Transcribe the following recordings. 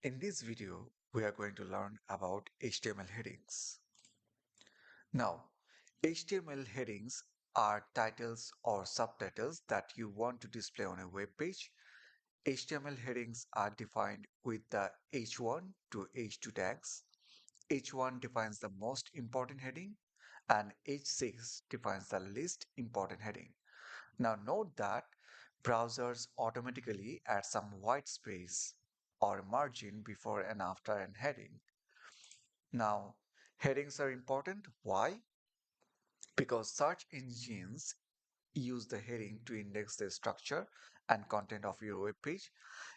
In this video, we are going to learn about HTML headings. Now, HTML headings are titles or subtitles that you want to display on a web page. HTML headings are defined with the H1 to H2 tags. H1 defines the most important heading and H6 defines the least important heading. Now note that browsers automatically add some white space or margin before and after an heading. Now, headings are important. Why? Because search engines use the heading to index the structure and content of your web page.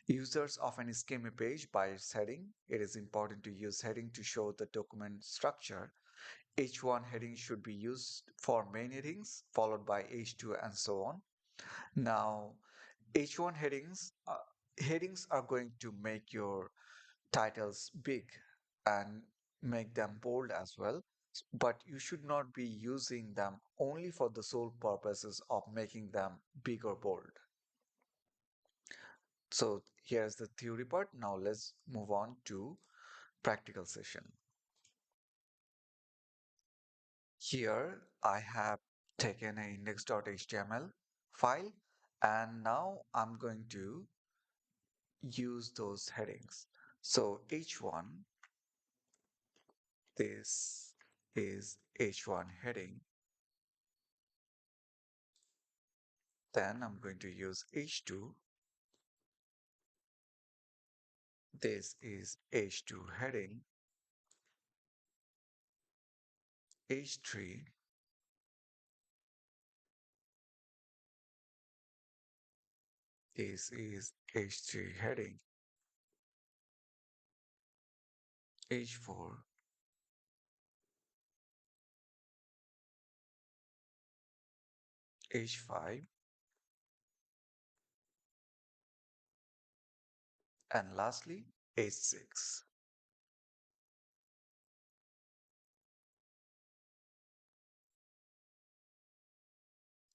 Users often skim a page by its heading. It is important to use heading to show the document structure. H1 heading should be used for main headings, followed by H2 and so on. Now, H1 headings are going to make your titles big and make them bold as well, but you should not be using them only for the sole purposes of making them big or bold. So here's the theory part. Now let's move on to practical session. Here I have taken an index.html file and now I'm going to use those headings. So H1, this is H1 heading. Then I'm going to use H2. This is H2 heading. H3. This is H3 heading. H4. H5. And lastly, H6.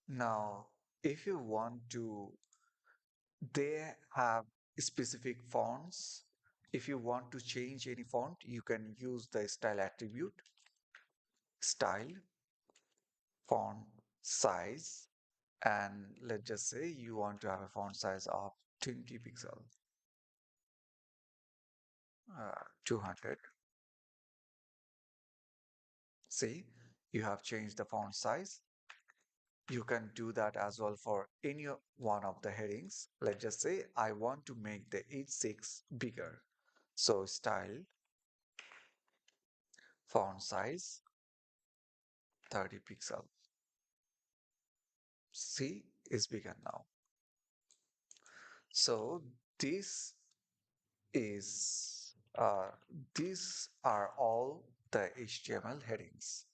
Now, if you want to, they have specific fonts. If you want to change any font, you can use the style attribute, style, font size, and let's just say you want to have a font size of 20 pixel, 200. See, you have changed the font size. You can do that as well for any one of the headings. Let's just say I want to make the H6 bigger. So style, font size, 30 pixel. See, it's bigger now. So this is these are all the HTML headings.